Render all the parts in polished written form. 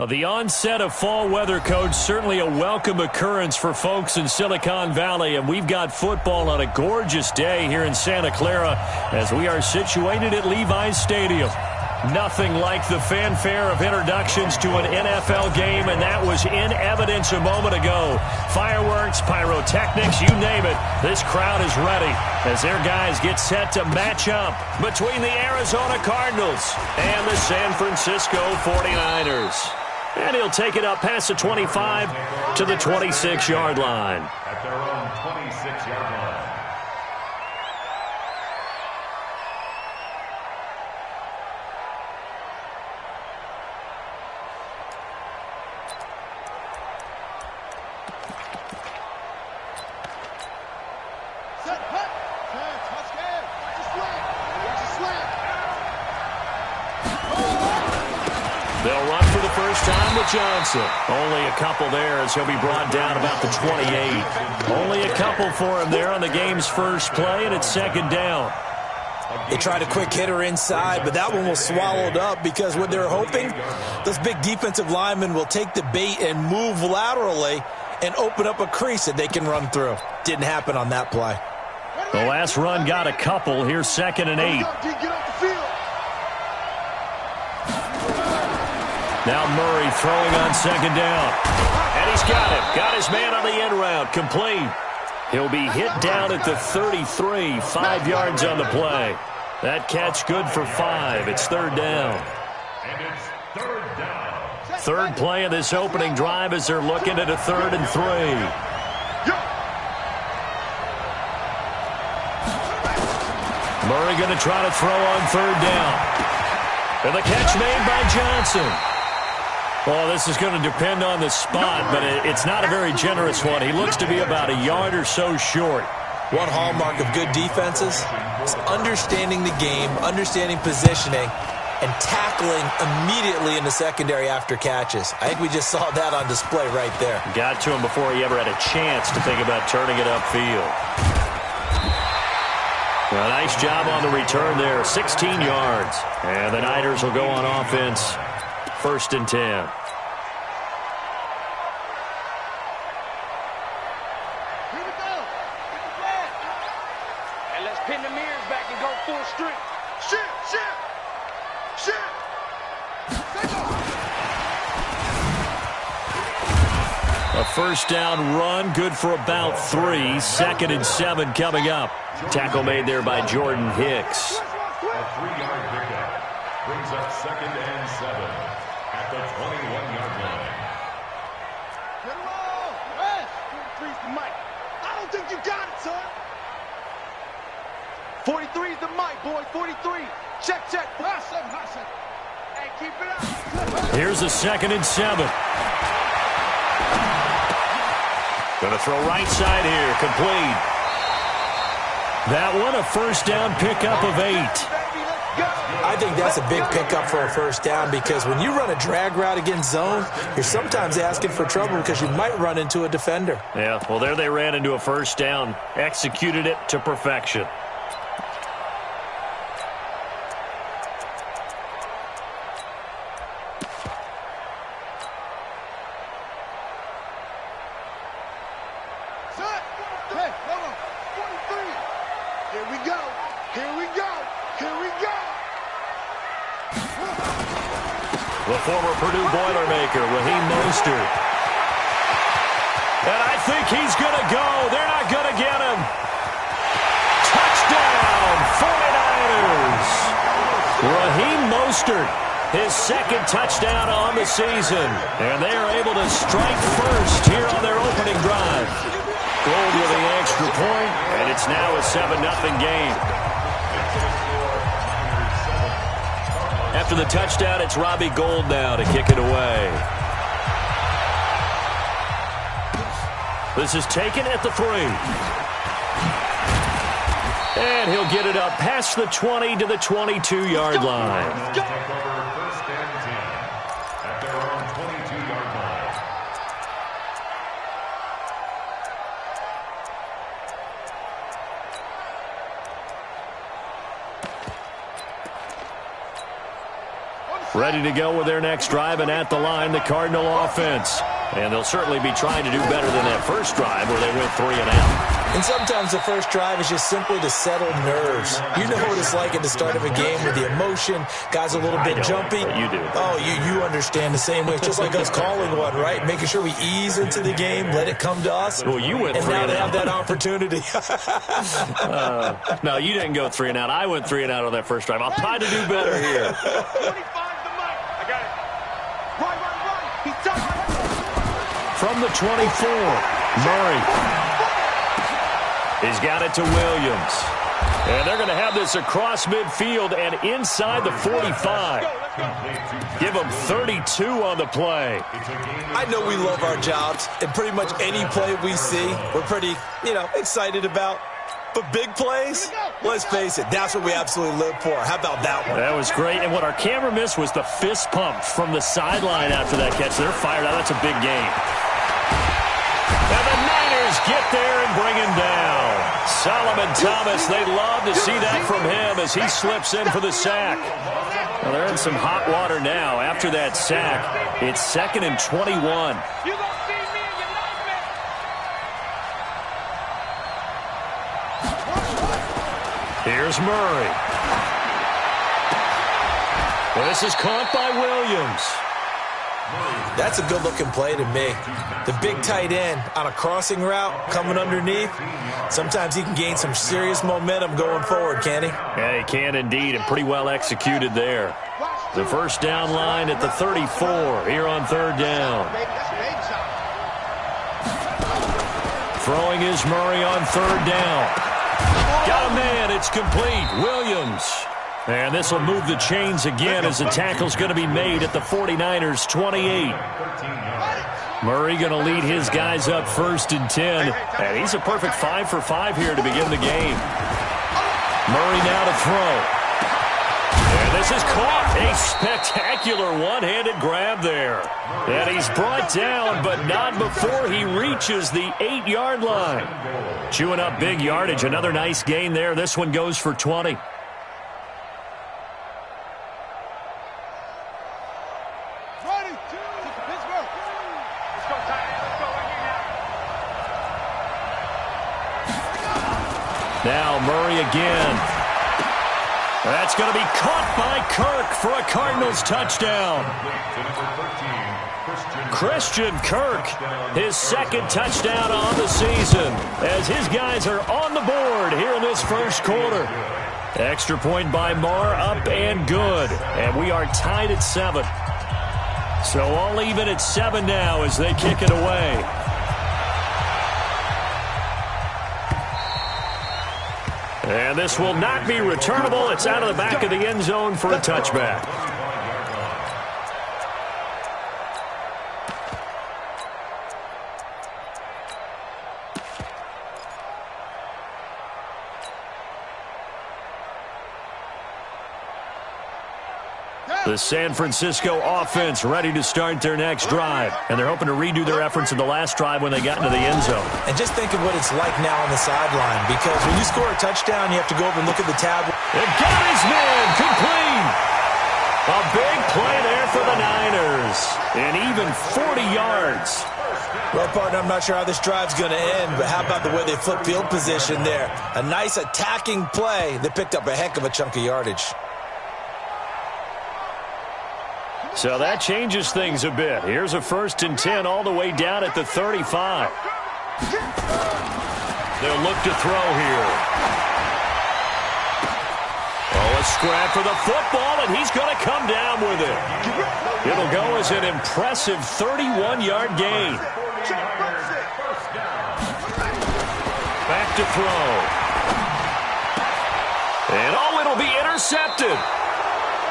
Well, the onset of fall weather, Coach, certainly a welcome occurrence for folks in Silicon Valley, and we've got football on a gorgeous day here in Santa Clara as we are situated at Levi's Stadium. Nothing like the fanfare of introductions to an NFL game, and that was in evidence a moment ago. Fireworks, pyrotechnics, you name it. This crowd is ready as their guys get set to match up between the Arizona Cardinals and the San Francisco 49ers. And he'll take it up past the 25 to the 26-yard line. At their own 26-yard line. They'll run for the first time with Johnson. Only a couple there as he'll be brought down about the 28. Only a couple for him there on the game's first play, and it's second down. They tried a quick hitter inside, but that one was swallowed up because what they're hoping, those big defensive linemen will take the bait and move laterally and open up a crease that they can run through. Didn't happen on that play. The last run got a couple. Here's 2nd and 8. Now Murray throwing on 2nd down. And he's got him. Got his man on the end route. Complete. He'll be hit down at the 33. 5 yards on the play. That catch good for 5. It's 3rd down. And it's 3rd down. Third play of this opening drive as they're looking at a 3rd and 3. Murray going to try to throw on 3rd down. And the catch made by Johnson. Well, this is going to depend on the spot, but it's not a very generous one. He looks to be about a yard or so short. One hallmark of good defenses is understanding the game, understanding positioning, and tackling immediately in the secondary after catches. I think we just saw that on display right there. Got to him before he ever had a chance to think about turning it upfield. Well, nice job on the return there, 16 yards. And the Niners will go on offense, 1st and 10. Here we go. Get the flag. And let's pin the mirrors back and go full strength. Shit. A 1st down run, good for about 3. 2nd and 7 coming up. Tackle made there by Jordan Hicks. A 3-yard pickup brings up 2nd and 7 at the 21-yard line. Get him all. Rest. 43's the mic. I don't think you got it, son. 43's the mic, boy. 43. Check. Hot second. Hey, keep it up. Here's a 2nd and 7. Going to throw right side here. Complete. That one a 1st down pickup of 8. I think that's a big pickup for a 1st down because when you run a drag route against zone, you're sometimes asking for trouble because you might run into a defender. Yeah, well, there they ran into a 1st down. Executed it to perfection. The former Purdue Boilermaker, Raheem Mostert. And I think he's going to go. They're not going to get him. Touchdown, 49ers. Raheem Mostert, his 2nd touchdown on the season. And they are able to strike first here on their opening drive. Gold with the extra point, and it's now a 7-0 game. After the touchdown, it's Robbie Gould now to kick it away. This is taken at the 3. And he'll get it up past the 20 to the 22-yard line. Take over 1st and 10 at their own 22-yard line. Ready to go with their next drive, and at the line, the Cardinal offense. And they'll certainly be trying to do better than that first drive where they went 3 and out. And sometimes the first drive is just simply to settle nerves. You know what it's like at the start of a game with the emotion. Guys a little bit jumpy. You do. Oh, you understand the same way. It's just like us calling one, right? Making sure we ease into the game, let it come to us. Well, you went and 3 now and they out. have that opportunity. No, you didn't go 3 and out. I went 3 and out on that first drive. I'll try to do better here. 45 the mic. I got it. Right. He's done. From the 24, Murray. He's got it to Williams. And they're going to have this across midfield and inside the 45. Give them 32 on the play. I know we love our jobs, and pretty much any play we see, we're pretty, excited about. But big plays, let's face it, that's what we absolutely live for. How about that one? That was great. And what our camera missed was the fist pump from the sideline after that catch. They're fired out. That's a big game. And the Niners get there and bring him down. Solomon Thomas, they'd love to see that from him as he slips in for the sack. Well, they're in some hot water now. After that sack, it's 2nd and 21. You gonna see me and your nightmare. Here's Murray. Well, this is caught by Williams. That's a good-looking play to me. The big tight end on a crossing route coming underneath. Sometimes he can gain some serious momentum going forward, can't he? Yeah, he can indeed, and pretty well executed there. The first down line at the 34 here on 3rd down. Throwing is Murray on 3rd down. Got a man. It's complete. Williams. And this will move the chains again as the tackle's going to be made at the 49ers 28. Murray going to lead his guys up 1st and 10. And he's a perfect 5 for 5 here to begin the game. Murray now to throw. And this is caught. A spectacular one-handed grab there. And he's brought down, but not before he reaches the 8-yard line. Chewing up big yardage. Another nice gain there. This one goes for 20. Now Murray again. That's going to be caught by Kirk for a Cardinals touchdown. Christian Kirk, his 2nd touchdown on the season, as his guys are on the board here in this first quarter. Extra point by Marr, up and good. And we are tied at 7. So all even at 7 now as they kick it away. And this will not be returnable. It's out of the back of the end zone for a touchback. The San Francisco offense ready to start their next drive. And they're hoping to redo their efforts in the last drive when they got into the end zone. And just think of what it's like now on the sideline, because when you score a touchdown, you have to go over and look at the tablet. They've got his man complete. A big play there for the Niners. And even 40 yards. Well, partner, I'm not sure how this drive's going to end, but how about the way they flip field position there? A nice attacking play that picked up a heck of a chunk of yardage. So that changes things a bit. Here's a 1st and 10 all the way down at the 35. They'll look to throw here. Oh, a scrap for the football, and he's going to come down with it. It'll go as an impressive 31-yard gain. Back to throw. And it'll be intercepted.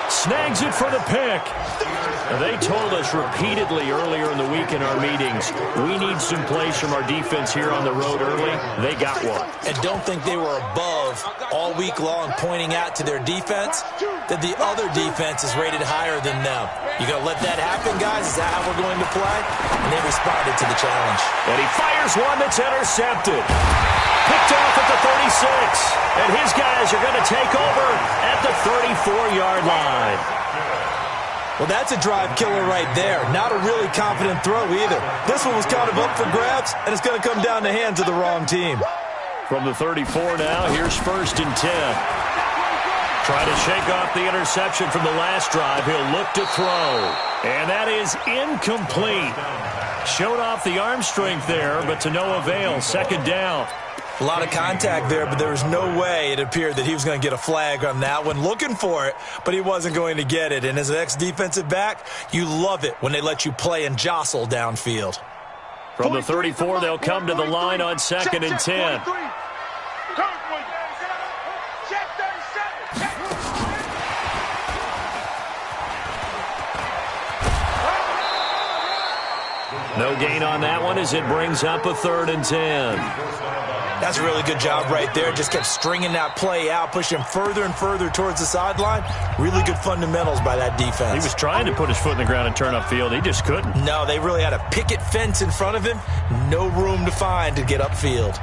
Snags it for the pick. They told us repeatedly earlier in the week in our meetings, we need some plays from our defense here on the road early. They got one. And don't think they were above all week long pointing out to their defense that the other defense is rated higher than them. You going to let that happen, guys? Is that how we're going to play? And they responded to the challenge. And he fires one that's intercepted. Picked off at the 36. And his guys are going to take over at the 34-yard line. Well, that's a drive killer right there. Not a really confident throw either. This one was kind of up for grabs, and it's going to come down the hands of the wrong team. From the 34 now, here's 1st and 10. Trying to shake off the interception from the last drive. He'll look to throw. And that is incomplete. Showed off the arm strength there, but to no avail. 2nd down. A lot of contact there, but there was no way it appeared that he was going to get a flag on that one. Looking for it, but he wasn't going to get it. And as an ex-defensive back, you love it when they let you play and jostle downfield. From the 34, they'll come to the line on 2nd and 10. No gain on that one as it brings up a 3rd and 10. That's a really good job right there. Just kept stringing that play out, pushing him further and further towards the sideline. Really good fundamentals by that defense. He was trying to put his foot in the ground and turn upfield. He just couldn't. No, they really had a picket fence in front of him. No room to find to get upfield.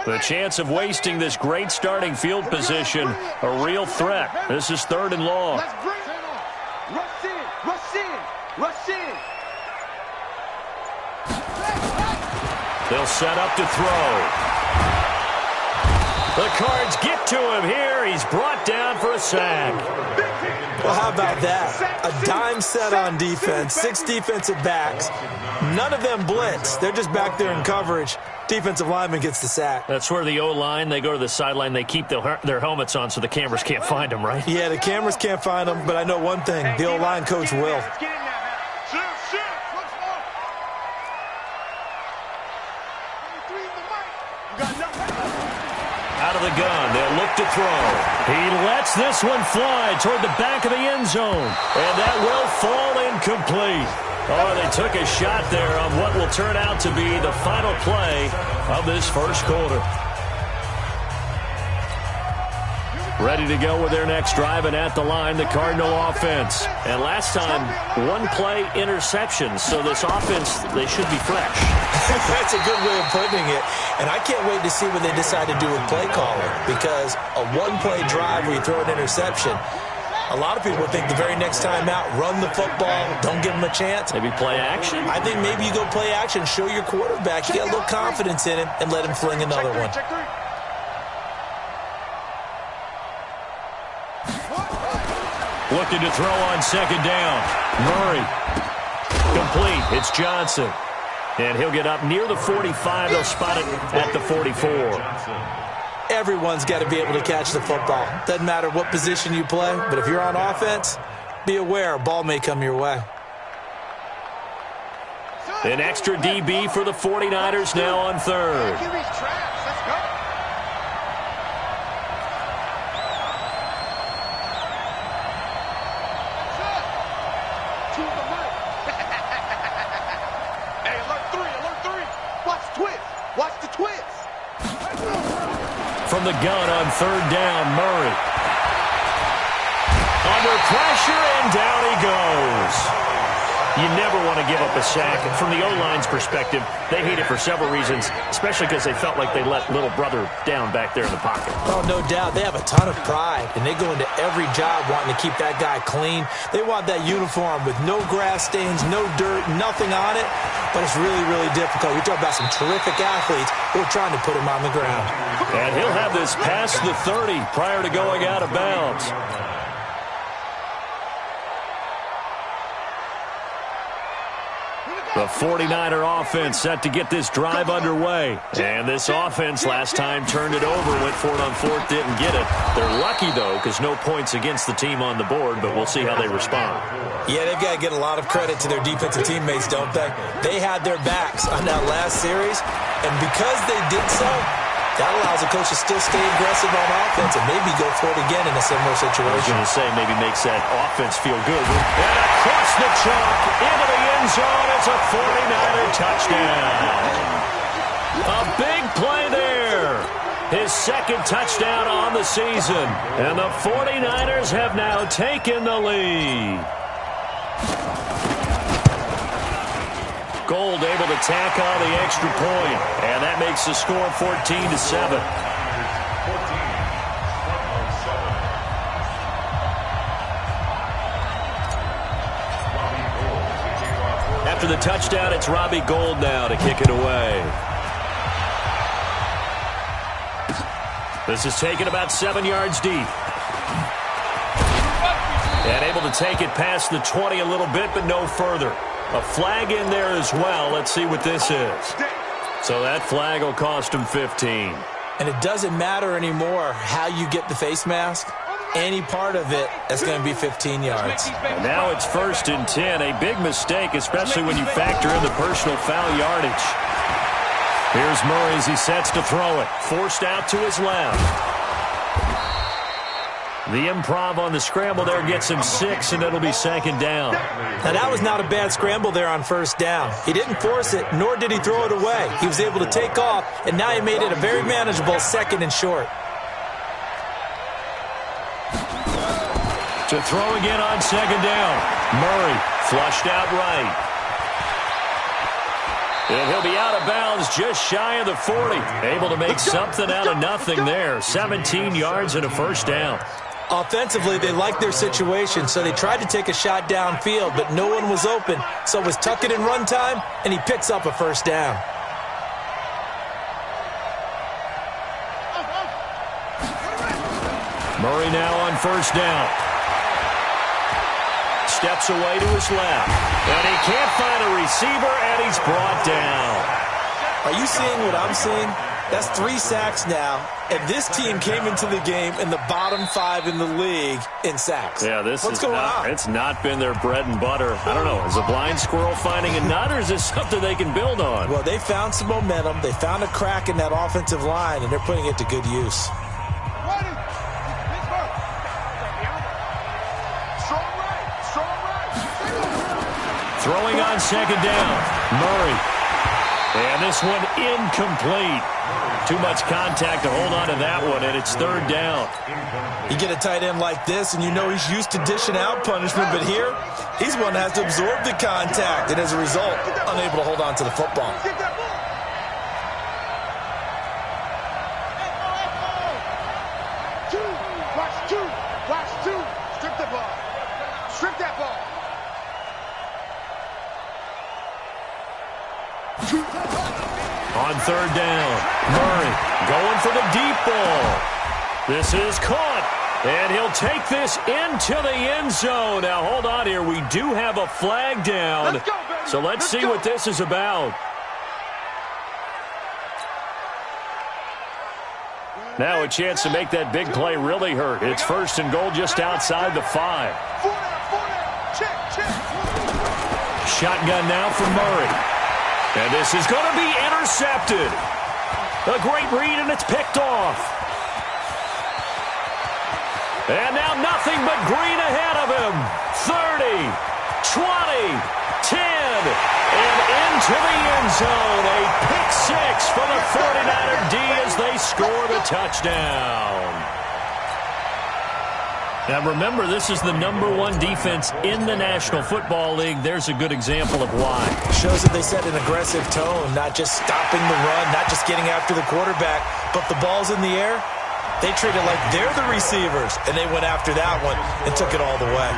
The chance of wasting this great starting field position, a real threat. This is 3rd and long. Let's bring it on. Rush in, rush in, rush in. They'll set up to throw. The Cards get to him here. He's brought down for a sack. Well, how about that? A dime set on defense, 6 defensive backs. None of them blitz. They're just back there in coverage. Defensive lineman gets the sack. That's where the O-line, they go to the sideline, they keep their helmets on so the cameras can't find them, right? Yeah, the cameras can't find them, but I know one thing. The O-line coach will. Out of the gun, they'll look to throw. He lets this one fly toward the back of the end zone, and that will fall incomplete. Oh, they took a shot there on what will turn out to be the final play of this first quarter. Ready to go with their next drive, and at the line, the Cardinal offense. And last time, 1-play interception, so this offense, they should be fresh. That's a good way of putting it. And I can't wait to see what they decide to do with play calling, because a 1-play drive where you throw an interception, a lot of people think the very next time out, run the football, don't give them a chance. Maybe play action? I think maybe you go play action, show your quarterback, you get a little confidence in him, and let him fling another one. Looking to throw on 2nd down. Murray. Complete. It's Johnson. And he'll get up near the 45. They'll spot it at the 44. Everyone's got to be able to catch the football. Doesn't matter what position you play, but if you're on offense, be aware a ball may come your way. An extra DB for the 49ers now on 3rd. From the gun on 3rd down, Murray. Under pressure, and down he goes. You never want to give up a sack. From the O-line's perspective, they hate it for several reasons, especially because they felt like they let little brother down back there in the pocket. Oh, no doubt. They have a ton of pride, and they go into every job wanting to keep that guy clean. They want that uniform with no grass stains, no dirt, nothing on it, but it's really, really difficult. You're talking about some terrific athletes who are trying to put him on the ground. And he'll have this past the 30 prior to going out of bounds. The 49er offense set to get this drive underway. And this offense last time turned it over, went for it on 4th, didn't get it. They're lucky, though, because no points against the team on the board, but we'll see how they respond. Yeah, they've got to get a lot of credit to their defensive teammates, don't they? They had their backs on that last series, and because they did so, that allows a coach to still stay aggressive on offense and maybe go for it again in a similar situation. I was going to say maybe makes that offense feel good. And across the chalk into the end zone, it's a 49er touchdown. A big play there. His second touchdown on the season. And the 49ers have now taken the lead. Gold able to tack on the extra point. And that makes the score 14-7. After the touchdown, it's Robbie Gould now to kick it away. This is taken about 7 yards deep. And able to take it past the 20 a little bit, but no further. A flag in there as well. Let's see what this is. So that flag will cost him 15. And it doesn't matter anymore how you get the face mask. Any part of it is going to be 15 yards. And now it's 1st and 10. A big mistake, especially when you factor in the personal foul yardage. Here's Murray as he sets to throw it. Forced out to his left. The improv on the scramble there gets him 6, and it'll be 2nd down. Now, that was not a bad scramble there on 1st down. He didn't force it, nor did he throw it away. He was able to take off, and now he made it a very manageable 2nd and short. To throw again on 2nd down. Murray flushed out right. And he'll be out of bounds just shy of the 40. Able to make something out of nothing there. 17 yards and a 1st down. Offensively, they liked their situation, so they tried to take a shot downfield, but no one was open. So it was tuck it in run time, and he picks up a 1st down. Murray now on 1st down. Steps away to his left. And he can't find a receiver, and he's brought down. Are you seeing what I'm seeing? That's 3 sacks now, and this team came into the game in the bottom 5 in the league in sacks. Yeah, What's going on? It's not been their bread and butter. I don't know. Is a blind squirrel finding a nut, or is this something they can build on? Well, they found some momentum. They found a crack in that offensive line, and they're putting it to good use. Throwing on 2nd down. Murray. And this one incomplete. Too much contact to hold on to that one, and it's 3rd down. You get a tight end like this, and you know he's used to dishing out punishment, but here, he's one that has to absorb the contact, and as a result, unable to hold on to the football. Watch two. Strip the ball. Strip that ball. On 3rd down, Murray going for the deep ball. This is caught, and he'll take this into the end zone. Now, hold on here. We do have a flag down, so let's see what this is about. Now a chance to make that big play really hurt. It's 1st and goal just outside the 5. Shotgun now for Murray. And this is going to be intercepted. A great read, and it's picked off. And now nothing but green ahead of him. 30, 20, 10, and into the end zone. A pick 6 for the 49er D as they score the touchdown. Now remember, this is the #1 defense in the National Football League. There's a good example of why. Shows that they set an aggressive tone, not just stopping the run, not just getting after the quarterback, but the ball's in the air. They treat it like they're the receivers, and they went after that one and took it all the way.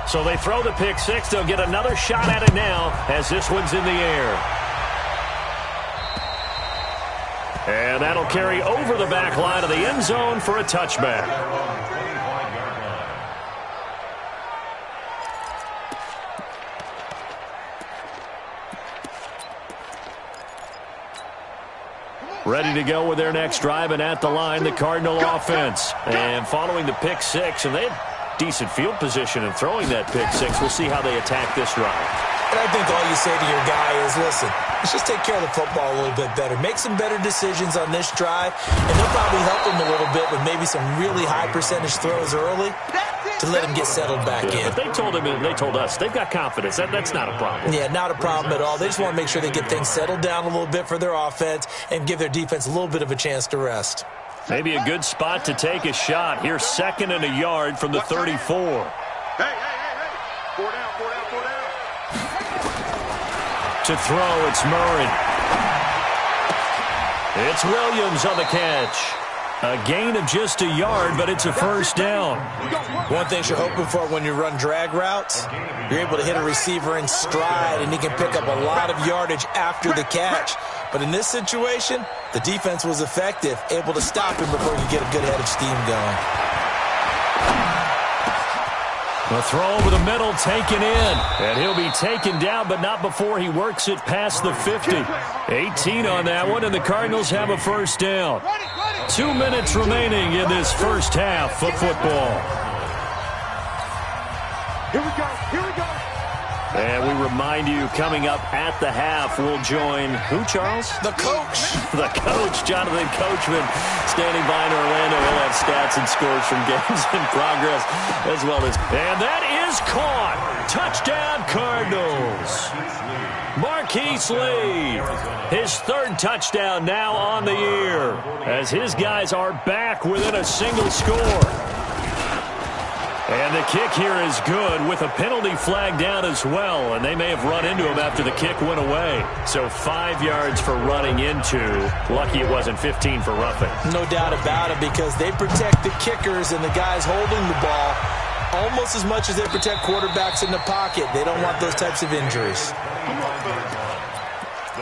So they throw the pick 6. They'll get another shot at it now as this one's in the air. And that'll carry over the back line of the end zone for a touchback. Ready to go with their next drive, and at the line, the Cardinal offense. And following the pick 6, and they had decent field position in throwing that pick 6. We'll see how they attack this drive. And I think all you say to your guy is, listen, let's just take care of the football a little bit better. Make some better decisions on this drive, and they'll probably help him a little bit with maybe some really high percentage throws early. to let him get settled back in. But they told us they've got confidence. That's not a problem. Yeah, not a problem at all. They just want to make sure they get things settled down a little bit for their offense and give their defense a little bit of a chance to rest. Maybe a good spot to take a shot. Here's 2nd and a yard from the 34. Hey. 4 down. To throw, it's Murray. It's Williams on the catch. A gain of just a yard, but it's a first down. One thing you're hoping for when you run drag routes, you're able to hit a receiver in stride, and he can pick up a lot of yardage after the catch. But in this situation, the defense was effective, able to stop him before he could get a good head of steam going. The throw over the middle, taken in. And he'll be taken down, but not before he works it past the 50. 18 on that one, and the Cardinals have a first down. 2 minutes remaining in this first half of football. Here we go. And we remind you, coming up at the half, we'll join who, Charles? The coach. The coach, Jonathan Coachman, standing by in Orlando. He'll have stats and scores from games in progress as well as. And that is caught. Touchdown, Cardinals. Marquise Lee, his 3rd touchdown now on the year, as his guys are back within a single score. And the kick here is good with a penalty flag down as well, and they may have run into him after the kick went away. So 5 yards for running into. Lucky it wasn't 15 for roughing. No doubt about it, because they protect the kickers and the guys holding the ball almost as much as they protect quarterbacks in the pocket. They don't want those types of injuries. The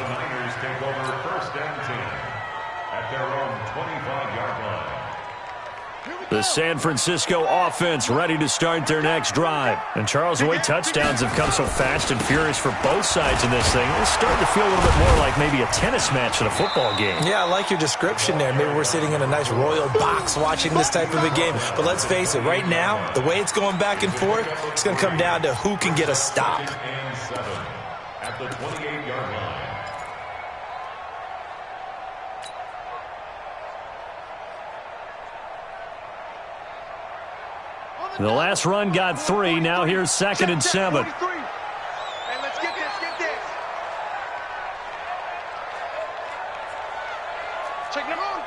Niners take over 1st and 10 at their own 25-yard line. The San Francisco offense ready to start their next drive. And Charles, the way touchdowns have come so fast and furious for both sides in this thing, it's starting to feel a little bit more like maybe a tennis match than a football game. Yeah, I like your description there. Maybe we're sitting in a nice royal box watching this type of a game. But let's face it, right now, the way it's going back and forth, it's going to come down to who can get a stop. And 7 at the 28-yard line. The last run got 3. Now here's 2nd and 7. Hey, let's get this. Check them on.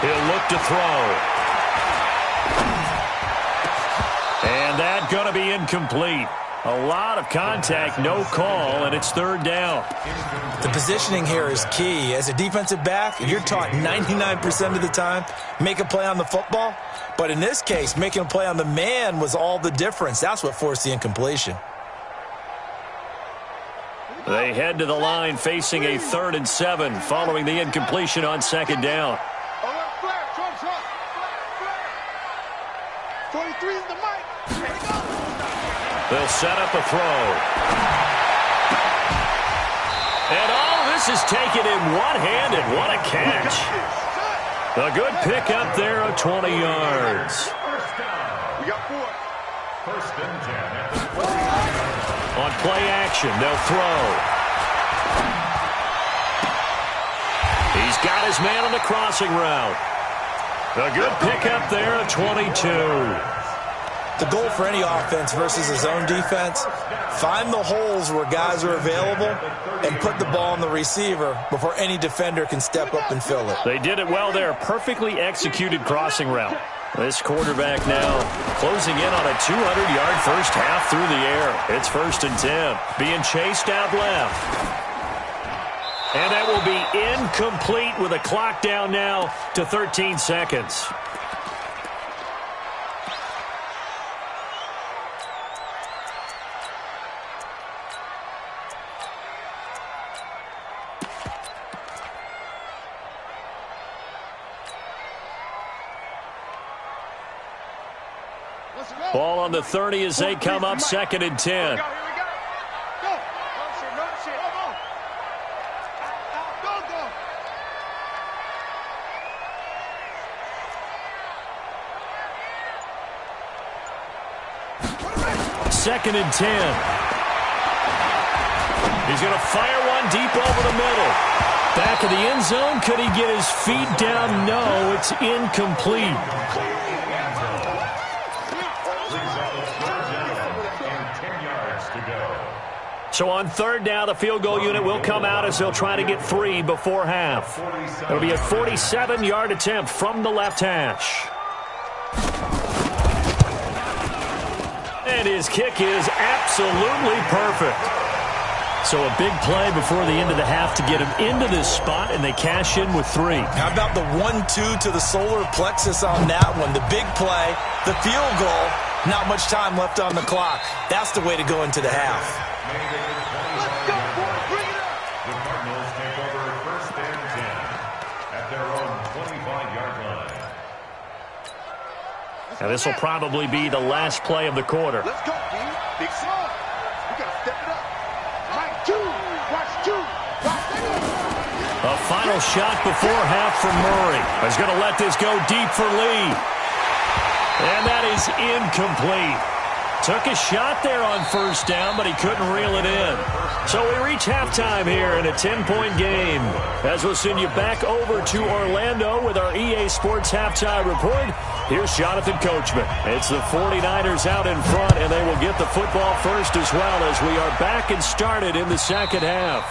He'll look to throw. And that's going to be incomplete. A lot of contact, no call, and it's 3rd down. The positioning here is key. As a defensive back, you're taught 99% of the time, make a play on the football. But in this case, making a play on the man was all the difference. That's what forced the incompletion. They head to the line facing a 3rd and 7 following the incompletion on 2nd down. 23 is the mic. Here we go. They'll set up a throw. And all this is taken in one-handed. What a catch. A good pickup there of 20 yards. We got 4. 1st and 10 at the 40-yard line. On play action, they'll throw. He's got his man on the crossing route. A good pickup there of 22. The goal for any offense versus a zone defense, find the holes where guys are available and put the ball on the receiver before any defender can step up and fill it. They did it well there. Perfectly executed crossing route. This quarterback now closing in on a 200-yard first half through the air. It's 1st and 10. Being chased out left. And that will be incomplete with a clock down now to 13 seconds. Ball on the 30 as they come up 2nd and 10. Here we go. Go. No shit. Go. 2nd and 10. He's going to fire one deep over the middle. Back of the end zone. Could he get his feet down? No, it's incomplete. So on third down, the field goal unit will come out as they'll try to get 3 before half. It'll be a 47-yard attempt from the left hash. And his kick is absolutely perfect. So a big play before the end of the half to get him into this spot, and they cash in with 3. How about the 1-2 to the solar plexus on that one? The big play, the field goal, not much time left on the clock. That's the way to go into the half. Let's go, boys. Bring it up. The Cardinals take over first and 10 at their own 25-yard line. And this will probably be the last play of the quarter. Let's go, D. Big slug. We got to step it up. Mike 2. Watch 2. A final shot before half from Murray. He's going to let this go deep for Lee. And that is incomplete. Took a shot there on first down, but he couldn't reel it in. So we reach halftime here in a 10-point game. As we'll send you back over to Orlando with our EA Sports Halftime Report. Here's Jonathan Coachman. It's the 49ers out in front, and they will get the football first as well as we are back and started in the second half.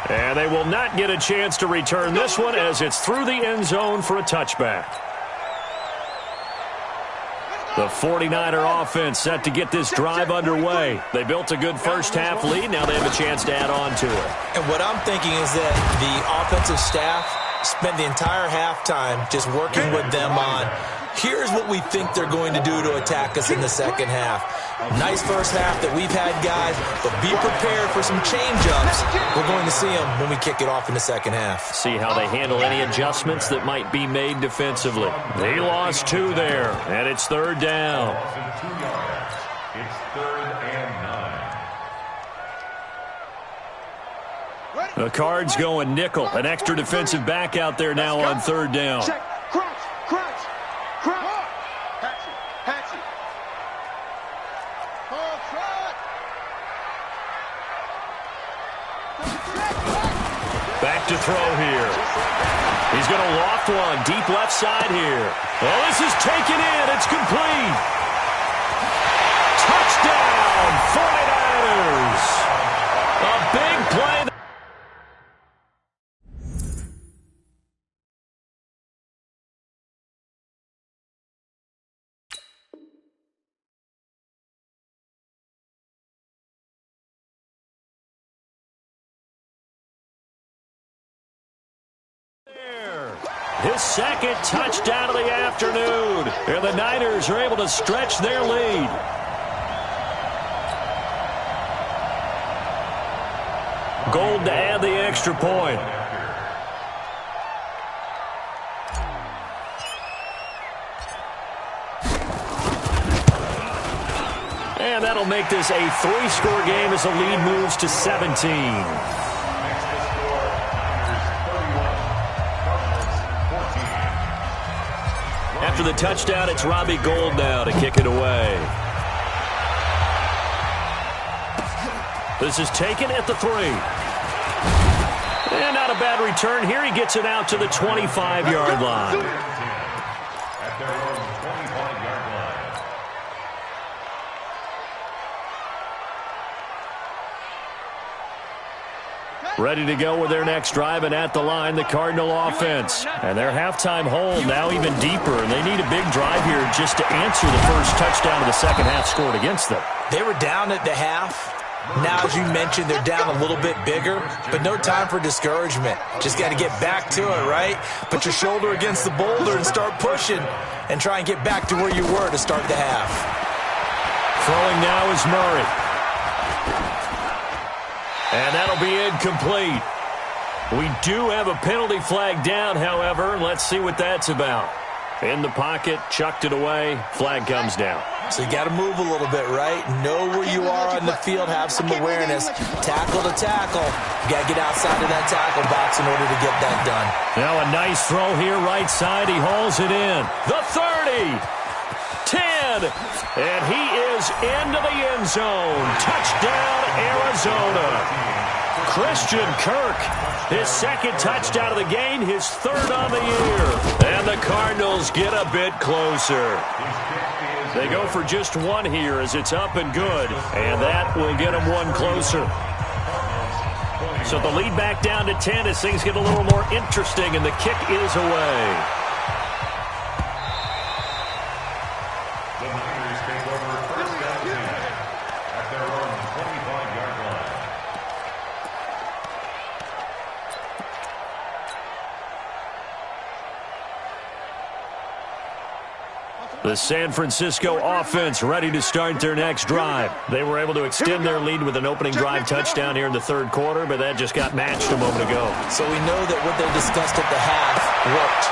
And they will not get a chance to return this one as it's through the end zone for a touchback. The 49er offense set to get this drive underway. They built a good first-half lead. Now they have a chance to add on to it. And what I'm thinking is that the offensive staff spent the entire halftime just working with them on, here's what we think they're going to do to attack us in the second half. Nice first half that we've had, guys, but be prepared for some change-ups. We're going to see them when we kick it off in the second half. See how they handle any adjustments that might be made defensively. They lost 2 there, and it's third down. It's third and 9. The Cards going nickel. An extra defensive back out there now on third down. Check. Crouch. Patch it. Back to throw here. He's going to loft one deep left side here. Well, this is taken in. It's complete. Touchdown, 49ers. A big play. His second touchdown of the afternoon. And the Niners are able to stretch their lead. Gold to add the extra point. And that'll make this a 3-score game as the lead moves to 17. After the touchdown, it's Robbie Gould now to kick it away. This is taken at the 3. And not a bad return here. He gets it out to the 25-yard line. At their own 25-yard line. Ready to go with their next drive, and at the line, the Cardinal offense. And their halftime hold now even deeper, and they need a big drive here just to answer the first touchdown of the second half scored against them. They were down at the half. Now, as you mentioned, they're down a little bit bigger, but no time for discouragement. Just got to get back to it, right? Put your shoulder against the boulder and start pushing and try and get back to where you were to start the half. Throwing now is Murray. And that'll be incomplete. We do have a penalty flag down, however. Let's see what that's about. In the pocket, chucked it away, flag comes down. So you got to move a little bit, right? Know where you are on the field, have some awareness. Tackle to tackle. You got to get outside of that tackle box in order to get that done. Now a nice throw here, right side. He hauls it in. The 30. 10. And he is into the end zone. Touchdown, Arizona. Christian Kirk, his second touchdown of the game, his third on the year. And the Cardinals get a bit closer. They go for just one here as it's up and good, and that will get them one closer. So the lead back down to 10 as things get a little more interesting, and the kick is away. The Niners take over first down 10 at their own 25-yard line. The San Francisco offense ready to start their next drive. They were able to extend their lead with an opening drive touchdown here in the third quarter, but that just got matched a moment ago. So we know that what they discussed at the half worked.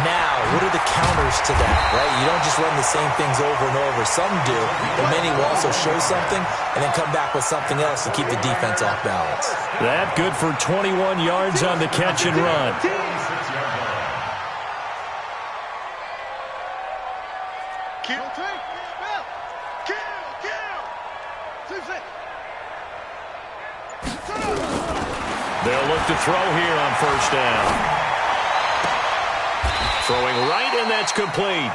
Now, what are the counters to that, right? You don't just run the same things over and over. Some do, but many will also show something and then come back with something else to keep the defense off balance. That good for 21 yards on the catch and run. They'll look to throw here on first down. Throwing right, and that's complete.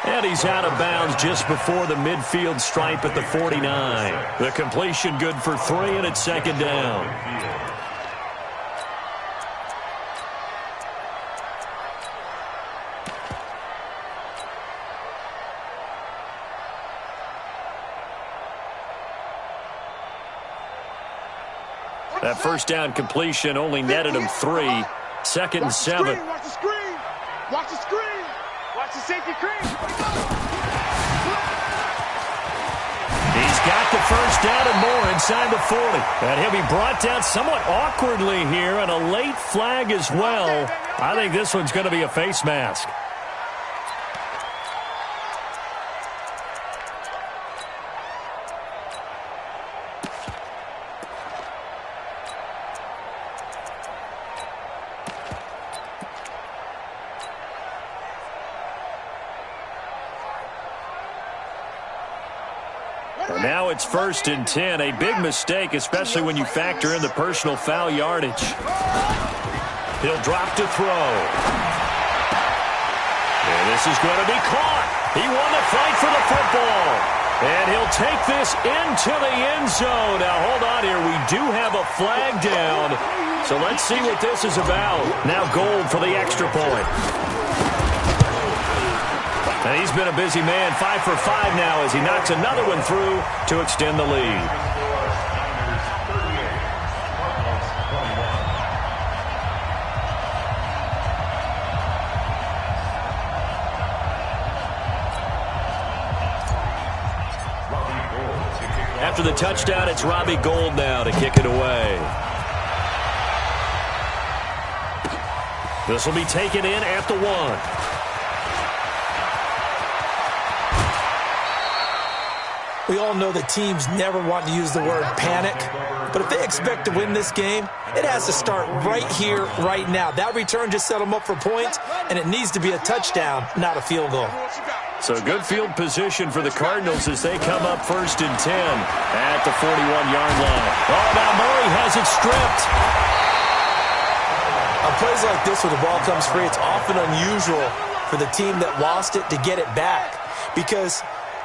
And he's out of bounds just before the midfield stripe at the 49. The completion good for 3, and it's second down. That first down completion only netted him 3. Second and 7. Watch the screen. Watch the screen. Watch the safety screen. He's got the first down and more inside the 40. And he'll be brought down somewhat awkwardly here, and a late flag as well. I think this one's going to be a face mask. Now it's first and 10. A big mistake, especially when you factor in the personal foul yardage. He'll drop to throw. And this is going to be caught. He won the fight for the football. And he'll take this into the end zone. Now, hold on here. We do have a flag down. So let's see what this is about. Now Gold for the extra point. And he's been a busy man, 5 for 5 now as he knocks another one through to extend the lead. After the touchdown, it's Robbie Gould now to kick it away. This will be taken in at the 1. We all know that teams never want to use the word panic, but if they expect to win this game, it has to start right here, right now. That return just set them up for points, and it needs to be a touchdown, not a field goal. So good field position for the Cardinals as they come up first and 10 at the 41-yard line. Oh, now Murray has it stripped. On plays like this where the ball comes free, it's often unusual for the team that lost it to get it back because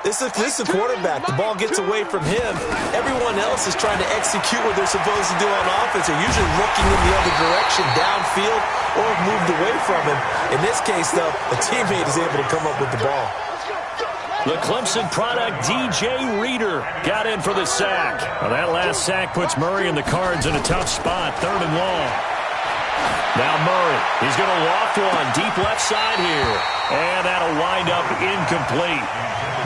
this is the quarterback. The ball gets away from him. Everyone else is trying to execute what they're supposed to do on offense. They're usually looking in the other direction, downfield, or have moved away from him. In this case, though, a teammate is able to come up with the ball. The Clemson product, DJ Reader, got in for the sack. Well, that last sack puts Murray and the Cards in a tough spot, 3rd and long. Now Murray, he's going to loft one deep left side here. And that'll wind up incomplete.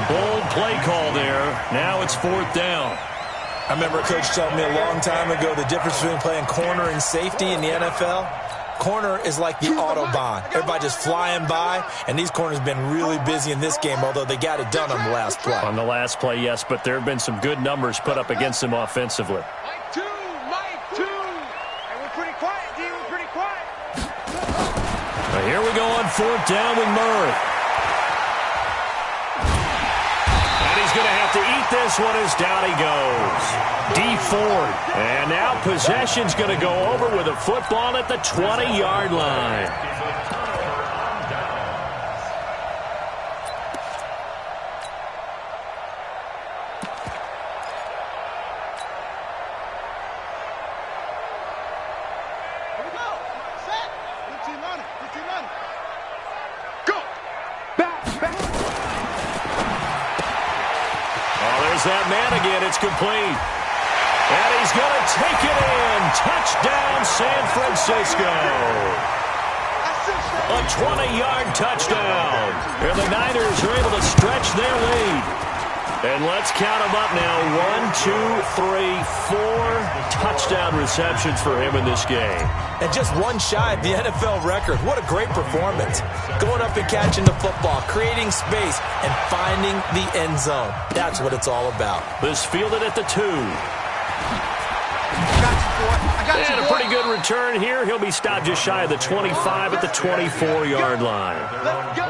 Bold play call there. Now it's 4th down. I remember a coach telling me a long time ago the difference between playing corner and safety in the NFL. Corner is like the Autobahn. Everybody just flying by, and these corners have been really busy in this game, although they got it done on the last play. On the last play, yes, but there have been some good numbers put up against them offensively. Mike 2. And we're pretty quiet, D. We're pretty quiet. Well, here we go on 4th down with Murray. And he's he's going to have to eat this one as down he goes. D Ford. And now possession's going to go over with a football at the 20-yard line. That man again, it's complete. And he's going to take it in. Touchdown, San Francisco. A 20-yard touchdown. And the Niners are able to stretch their lead. And let's count them up now. 1, 2, 3, 4 touchdown receptions for him in this game. And just one shy of the NFL record. What a great performance. Going up and catching the football, creating space, and finding the end zone. That's what it's all about. This fielded at the 2. And a pretty good return here. He'll be stopped just shy of the 25 at the 24-yard line. Let's go.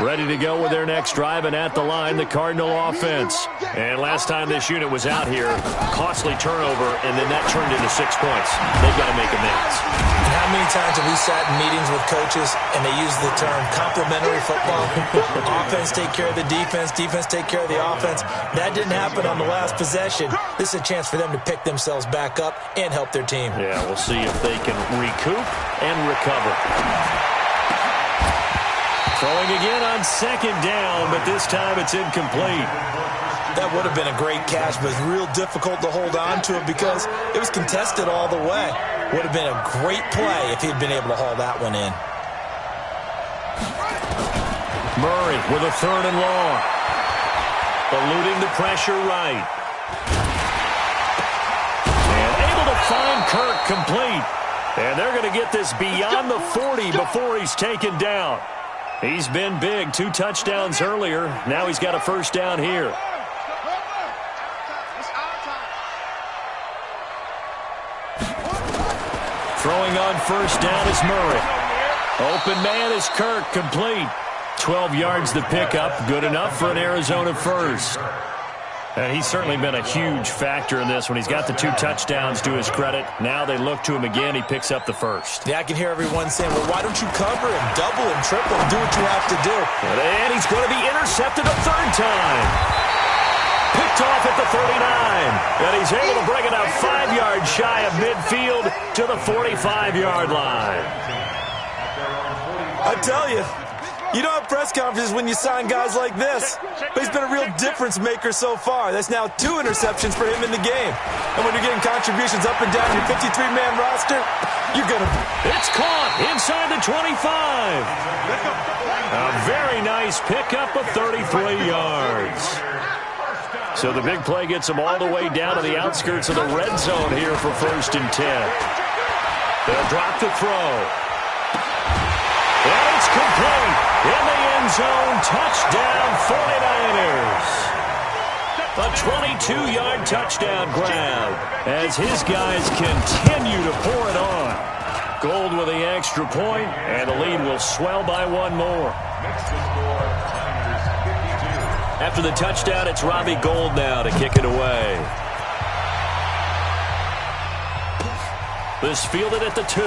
Ready to go with their next drive, and at the line, the Cardinal offense. And last time this unit was out here, costly turnover, and then that turned into 6 points. They've got to make amends. How many times have we sat in meetings with coaches and they use the term complementary football? Offense take care of the defense, defense take care of the offense. That didn't happen on the last possession. This is a chance for them to pick themselves back up and help their team. Yeah, we'll see if they can recoup and recover. Throwing again on second down, but this time it's incomplete. That would have been a great catch, but it's real difficult to hold on to it because it was contested all the way. Would have been a great play if he'd been able to haul that one in. Murray with a 3rd and long. Eluding the pressure right. And able to find Kirk complete. And they're going to get this beyond the 40 before he's taken down. He's been big. 2 touchdowns earlier. Now he's got a first down here. Throwing on first down is Murray. Open man is Kirk, complete. 12 yards the pickup. Good enough for an Arizona first. And he's certainly been a huge factor in this when he's got the 2 touchdowns to his credit. Now they look to him again. He picks up the first. Yeah, I can hear everyone saying, well, why don't you cover him, double him, triple him, do what you have to do. And he's going to be intercepted a 3rd time. Picked off at the 39. And he's able to bring it out 5 yards shy of midfield to the 45-yard line. I tell you, you don't have press conferences when you sign guys like this. But he's been a real difference maker so far. That's now 2 interceptions for him in the game. And when you're getting contributions up and down your 53-man roster, you're going to... It's caught inside the 25. A very nice pickup of 33 yards. So the big play gets him all the way down to the outskirts of the red zone here for 1st and 10. They'll drop the throw. And it's complete. In the end zone, touchdown 49ers. A 22-yard touchdown grab as his guys continue to pour it on. Gold with the extra point, and the lead will swell by 1 more. After the touchdown, it's Robbie Gould now to kick it away. This fielded at the 2.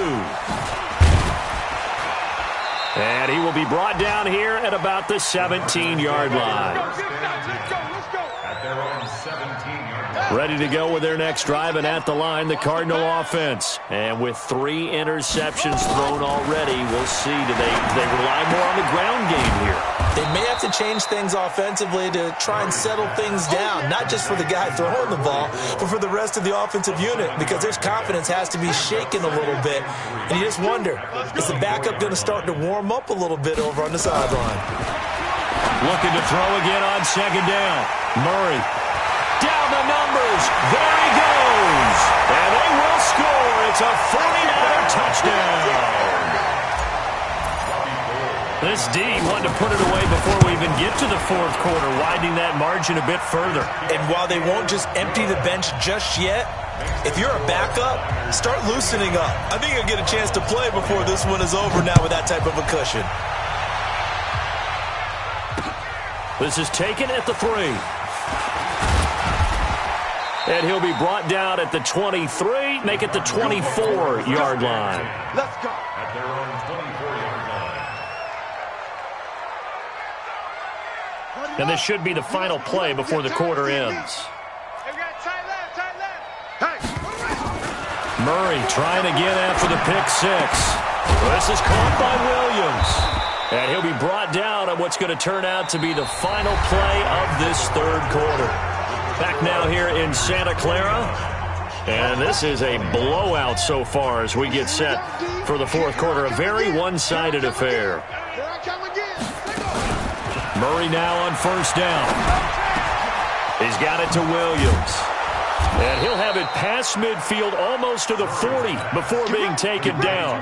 And he will be brought down here at about the 17-yard line. Ready to go with their next drive, and at the line, the Cardinal offense. And with 3 interceptions thrown already, we'll see. Do they rely more on the ground game here? They may have to change things offensively to try and settle things down, not just for the guy throwing the ball, but for the rest of the offensive unit, because their confidence has to be shaken a little bit. And you just wonder, is the backup going to start to warm up a little bit over on the sideline? Looking to throw again on second down. Murray. Down the numbers. There he goes. And they will score. It's a 49er touchdown. This D wanted to put it away before we even get to the 4th quarter, widening that margin a bit further. And while they won't just empty the bench just yet, if you're a backup, start loosening up. I think you'll get a chance to play before this one is over now with that type of a cushion. This is taken at the 3. And he'll be brought down at the 23, make it the 24-yard line. Let's go. At their own 24-yard line. And this should be the final play before the quarter ends. Murray trying again after the pick 6. This is caught by Williams. And he'll be brought down on what's going to turn out to be the final play of this third quarter. Back now here in Santa Clara. And this is a blowout so far as we get set for the fourth quarter. A very one-sided affair. Murray now on first down. He's got it to Williams. And he'll have it past midfield almost to the 40 before being taken down.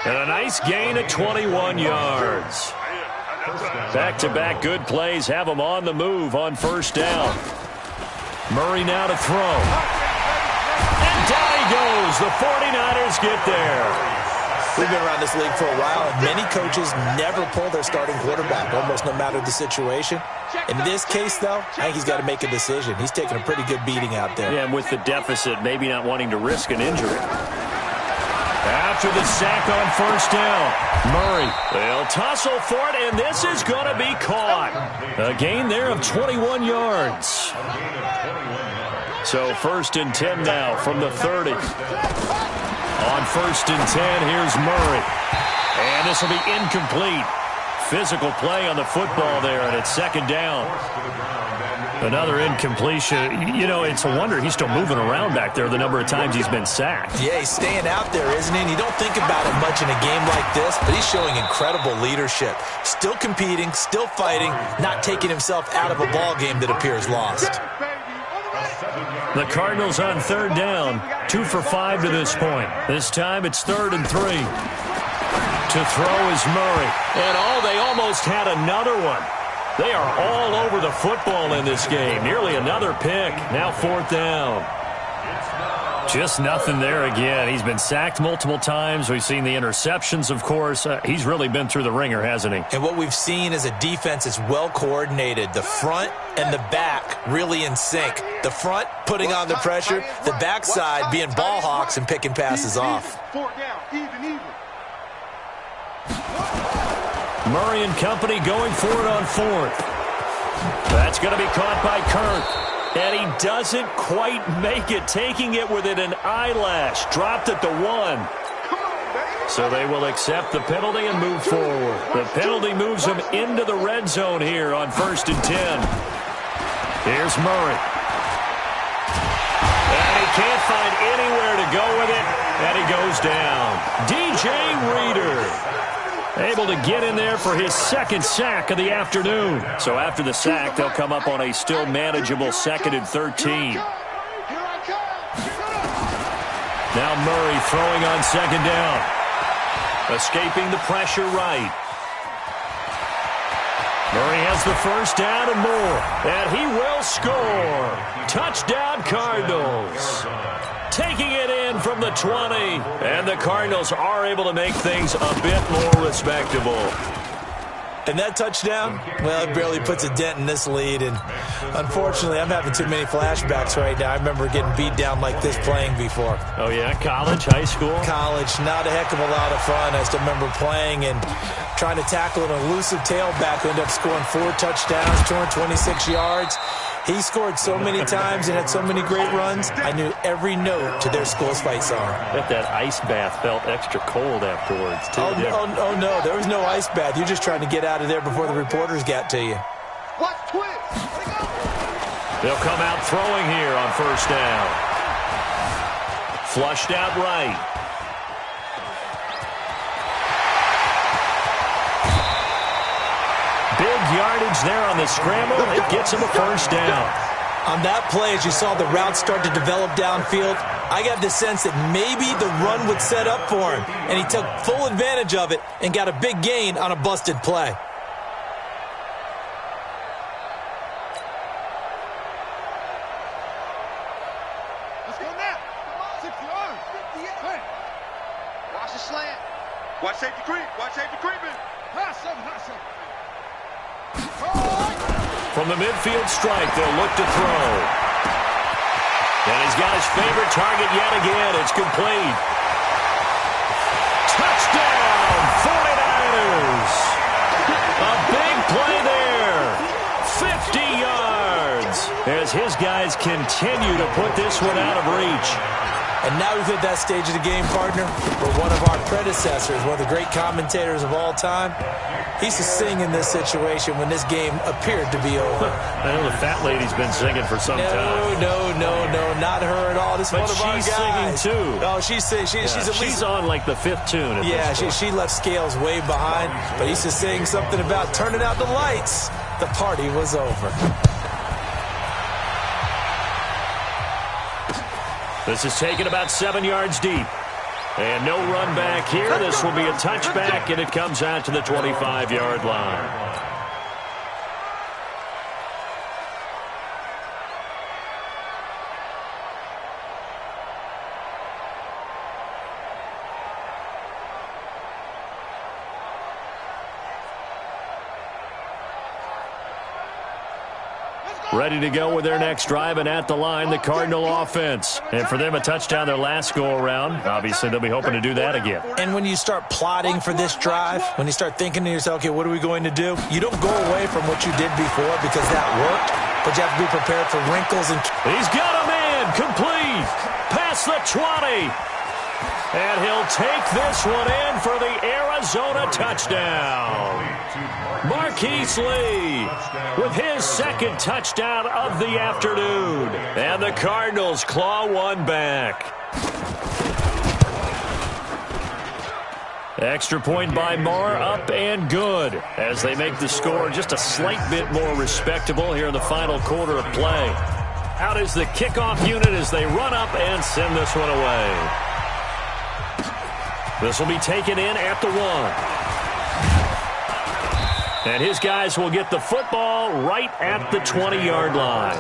And a nice gain at 21 yards. Back-to-back good plays have him on the move on first down. Murray now to throw. And down he goes. The 49ers get there. We've been around this league for a while, and many coaches never pull their starting quarterback, almost no matter the situation. In this case, though, I think he's got to make a decision. He's taking a pretty good beating out there. Yeah, and with the deficit, maybe not wanting to risk an injury. After the sack on first down, Murray, they'll tussle for it, and this is going to be caught. A gain there of 21 yards. So first and 10 now from the 30. On first and 10, here's Murray. And this will be incomplete. Physical play on the football there, and it's second down. Another incompletion. You know, it's a wonder he's still moving around back there the number of times he's been sacked. Yeah, he's staying out there, isn't he? And you don't think about it much in a game like this, but he's showing incredible leadership. Still competing, still fighting, not taking himself out of a ball game that appears lost. The Cardinals on third down, 2 for 5 to this point. This time it's 3rd and 3. To throw is Murray. And they almost had another one. They are all over the football in this game. Nearly another pick. Now 4th down. Just nothing there again. He's been sacked multiple times. We've seen the interceptions, of course. He's really been through the ringer, hasn't he? And what we've seen is a defense that's well coordinated. The front and the back really in sync. The front putting on the pressure. The backside being ball hawks and picking passes off. Murray and company going for it on 4th. That's going to be caught by Kirk. And he doesn't quite make it, taking it within an eyelash. Dropped at the 1. So they will accept the penalty and move forward. The penalty moves him into the red zone here on 1st and 10. Here's Murray. And he can't find anywhere to go with it. And he goes down. DJ Reader able to get in there for his second sack of the afternoon. So after the sack, they'll come up on a still manageable 2nd and 13. Now Murray throwing on 2nd down. Escaping the pressure right. Murray has the first down and more. And he will score. Touchdown Cardinals. Taking it in from the 20. And the Cardinals are able to make things a bit more respectable. And that touchdown, well, it barely puts a dent in this lead. And unfortunately, I'm having too many flashbacks right now. I remember getting beat down like this playing before. Oh, yeah? College, high school? College, not a heck of a lot of fun. I still remember playing and trying to tackle an elusive tailback who ended up scoring 4 touchdowns, 226 yards. He scored so many times and had so many great runs, I knew every note to their school's fight song. I bet that ice bath felt extra cold afterwards, too. Oh, no, there was no ice bath. You're just trying to get out of there before the reporters got to you. Watch twist. They'll come out throwing here on first down. Flushed out right. Big yardage there on the scramble. It gets him a first down. On that play, as you saw the route start to develop downfield, I got the sense that maybe the run would set up for him, and he took full advantage of it and got a big gain on a busted play. Let's go now. 60 yards. 58. Watch the slant. Watch safety creep. Watch safety creeping. High 7, high 7. From the midfield strike, they'll look to throw. And he's got his favorite target yet again. It's complete. Touchdown, 49ers. A big play there. 50 yards as his guys continue to put this one out of reach. And now we've hit that stage of the game, partner, where one of our predecessors, one of the great commentators of all time, he used to sing in this situation when this game appeared to be over. I know the fat lady's been singing for some time. No, not her at all. This is one of our guys. But she's singing too. Oh, she's singing. She's on like the 5th tune. Yeah, she left Scales way behind, but he used to sing something about turning out the lights. The party was over. This is taken about 7 yards deep. And no run back here. This will be a touchback, and it comes out to the 25-yard line. Ready to go with their next drive, and at the line, the Cardinal offense. And for them, a touchdown their last go-around. Obviously, they'll be hoping to do that again. And when you start plotting for this drive, when you start thinking to yourself, okay, what are we going to do? You don't go away from what you did before because that worked, but you have to be prepared for wrinkles. And he's got a man complete past the 20. And he'll take this one in for the Arizona touchdown. Marquise Lee with his second touchdown of the afternoon. And the Cardinals claw one back. Extra point by Marr, up and good as they make the score just a slight bit more respectable here in the final quarter of play. Out is the kickoff unit as they run up and send this one away. This will be taken in at the 1. And his guys will get the football right at the 20-yard line.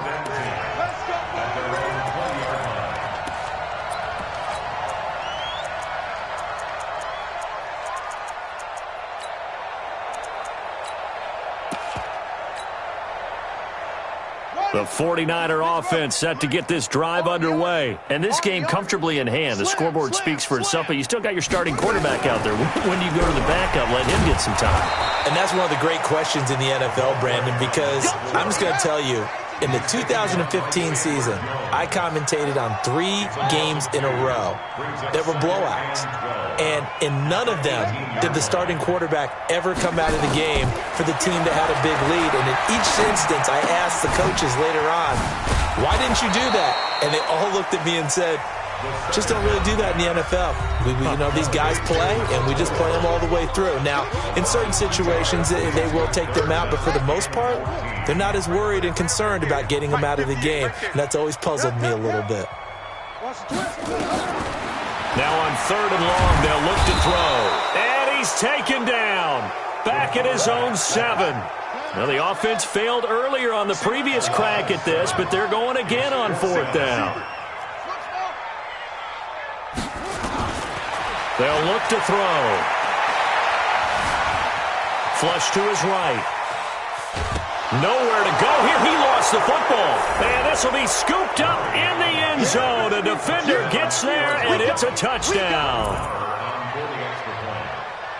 The 49er offense set to get this drive underway. And this game comfortably in hand. The scoreboard speaks for itself, but you still got your starting quarterback out there. When do you go to the backup? Let him get some time. And that's one of the great questions in the NFL, Brandon, because I'm just going to tell you, in the 2015 season, I commentated on 3 games in a row that were blowouts. And in none of them did the starting quarterback ever come out of the game for the team that had a big lead. And in each instance, I asked the coaches later on, why didn't you do that? And they all looked at me and said, just don't really do that in the NFL. These guys play, and we just play them all the way through. Now, in certain situations, they will take them out, but for the most part, they're not as worried and concerned about getting them out of the game, and that's always puzzled me a little bit. Now on 3rd and long, they'll look to throw. And he's taken down. Back at his own 7. Now, the offense failed earlier on the previous crack at this, but they're going again on 4th down. They'll look to throw. Flush to his right. Nowhere to go here. He lost the football. And this will be scooped up in the end zone. A defender gets there, and it's a touchdown.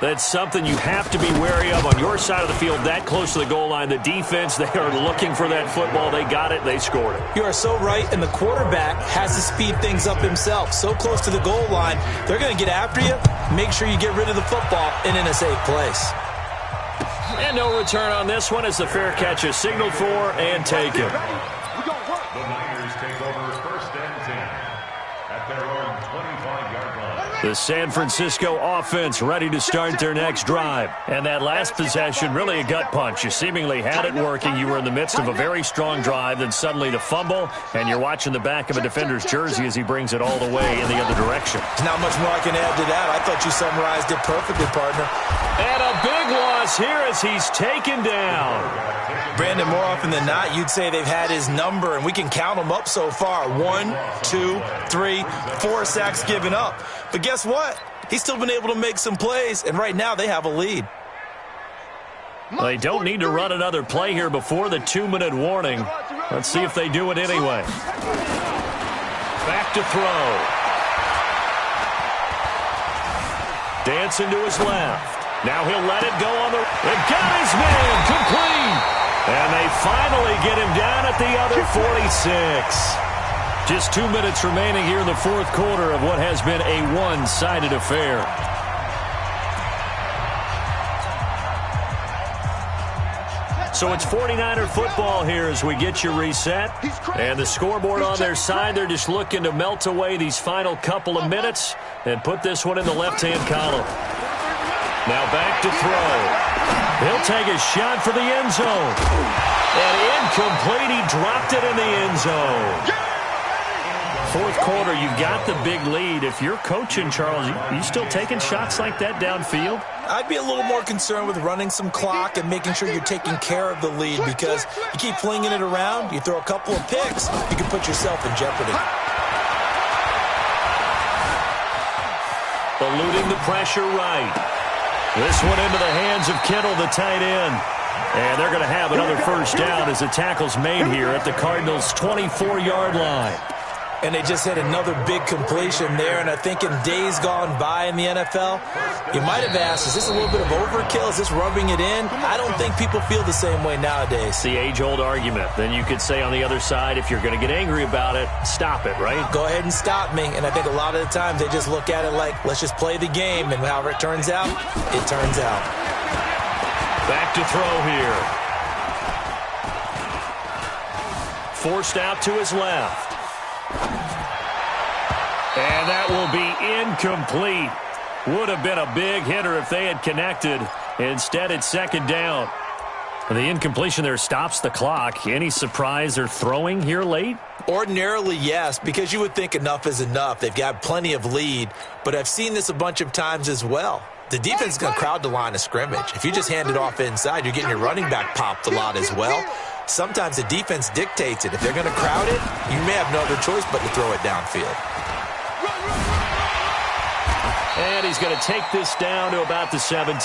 That's something you have to be wary of on your side of the field, that close to the goal line. The defense, they are looking for that football. They got it. They scored it. You are so right, and the quarterback has to speed things up himself. So close to the goal line, they're going to get after you. Make sure you get rid of the football and in a safe place. And no return on this one as the fair catch is signaled for and taken. The Niners take over 1st and 10 at their own 25-yard line. The San Francisco offense ready to start their next drive. And that last possession, really a gut punch. You seemingly had it working. You were in the midst of a very strong drive. Then suddenly the fumble, and you're watching the back of a defender's jersey as he brings it all the way in the other direction. There's not much more I can add to that. I thought you summarized it perfectly, partner. And a big loss here as he's taken down. Brandon, more often than not, you'd say they've had his number, and we can count them up so far. 1, 2, 3, 4 sacks given up. But guess what? He's still been able to make some plays, and right now they have a lead. They don't need to run another play here before the 2-minute warning. Let's see if they do it anyway. Back to throw. Dancing to his left. Now he'll let it go on the... It got his man complete. And they finally get him down at the other 46. Just 2 minutes remaining here in the fourth quarter of what has been a one-sided affair. So it's 49er football here as we get you reset. And the scoreboard on their side, they're just looking to melt away these final couple of minutes and put this one in the left-hand column. Now back to throw. He'll take a shot for the end zone. And incomplete. He dropped it in the end zone. Fourth quarter, you've got the big lead. If you're coaching, Charles, you still taking shots like that downfield? I'd be a little more concerned with running some clock and making sure you're taking care of the lead, because you keep flinging it around, you throw a couple of picks, you can put yourself in jeopardy. Eluding the pressure right. This one into the hands of Kittle, the tight end. And they're going to have another first down as the tackle's made here at the Cardinals' 24-yard line. And they just hit another big completion there. And I think in days gone by in the NFL, you might have asked, is this a little bit of overkill? Is this rubbing it in? I don't think people feel the same way nowadays. It's the age-old argument. Then you could say on the other side, if you're going to get angry about it, stop it, right? Go ahead and stop me. And I think a lot of the times they just look at it like, let's just play the game. And however it turns out, it turns out. Back to throw here. Forced out to his left. And that will be incomplete. Would have been a big hitter if they had connected. Instead, it's second down. The incompletion there stops the clock. Any surprise they're throwing here late? Ordinarily, yes, because you would think enough is enough. They've got plenty of lead, but I've seen this a bunch of times as well. The defense is going to crowd the line of scrimmage. If you just hand it off inside, you're getting your running back popped a lot as well. Sometimes the defense dictates it. If they're going to crowd it, you may have no other choice but to throw it downfield. And he's going to take this down to about the 17.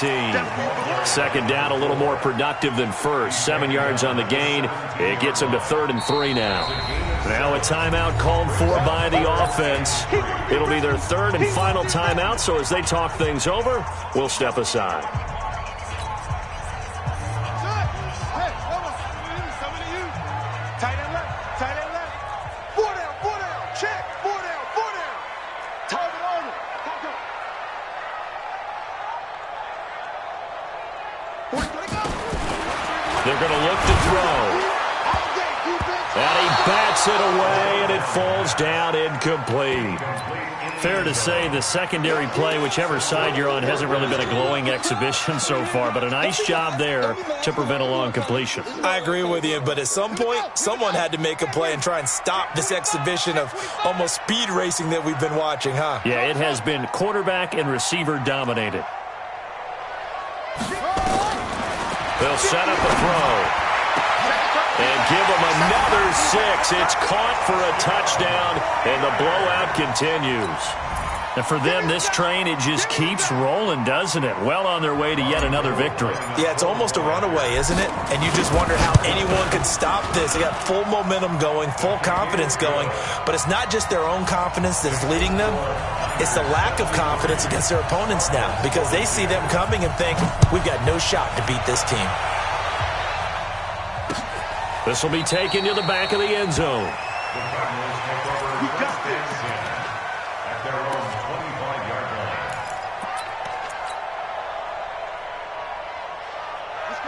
Second down, a little more productive than first. 7 yards on the gain. It gets him to 3rd and 3 now. Now a timeout called for by the offense. It'll be their third and final timeout, so as they talk things over, we'll step aside. They're going to look to throw. And he bats it away, and it falls down incomplete. Fair to say the secondary play, whichever side you're on, hasn't really been a glowing exhibition so far, but a nice job there to prevent a long completion. I agree with you, but at some point, someone had to make a play and try and stop this exhibition of almost speed racing that we've been watching, huh? Yeah, it has been quarterback and receiver dominated. They'll set up a throw. And give them another 6. It's caught for a touchdown, and the blowout continues. And for them, this train, it just keeps rolling, doesn't it? Well on their way to yet another victory. Yeah, it's almost a runaway, isn't it? And you just wonder how anyone could stop this. They got full momentum going, full confidence going. But it's not just their own confidence that is leading them. It's the lack of confidence against their opponents now, because they see them coming and think, we've got no shot to beat this team. This will be taken to the back of the end zone. The Cardinals take over first and 10 at their own 25-yard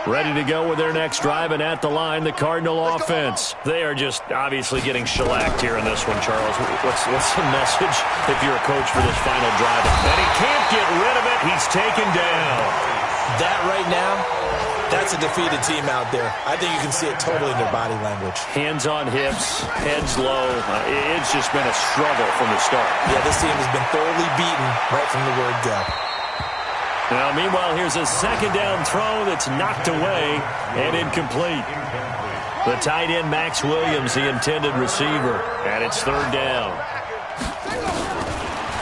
line. Ready to go with their next drive, and at the line, the Cardinal offense. They are just obviously getting shellacked here in this one, Charles. What's the message if you're a coach for this final drive? And he can't get rid of it. He's taken down. That right now, that's a defeated team out there. I think you can see it totally in their body language. Hands on hips, heads low. It's just been a struggle from the start. Yeah, this team has been thoroughly beaten right from the word go. Now, meanwhile, here's a second down throw that's knocked away and incomplete. The tight end, Max Williams, the intended receiver, and it's third down.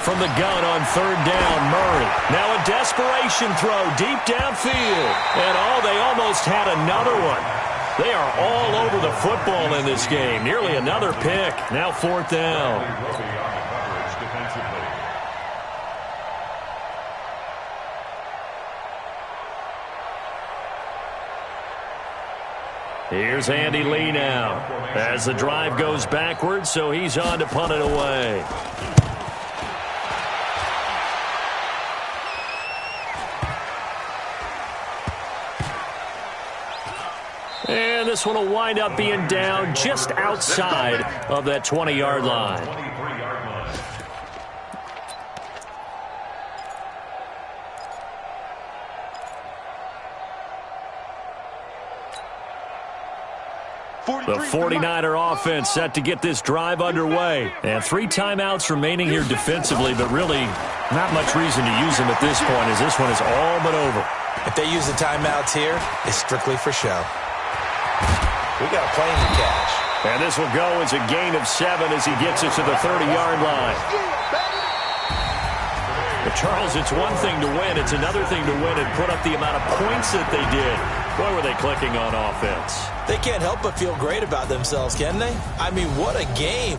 from the gun on third down. Murray. Now a desperation throw deep downfield. And they almost had another one. They are all over the football in this game. Nearly another pick. Now fourth down. Here's Andy Lee now as the drive goes backwards, so he's on to punt it away. And this one will wind up being down just outside of that 20-yard line. The 49er offense set to get this drive underway. And 3 timeouts remaining here defensively, but really not much reason to use them at this point as this one is all but over. If they use the timeouts here, it's strictly for show. We got a plane to catch. And this will go as a gain of 7 as he gets it to the 30-yard line. But Charles, it's one thing to win. It's another thing to win and put up the amount of points that they did. Boy, were they clicking on offense. They can't help but feel great about themselves, can they? I mean, what a game.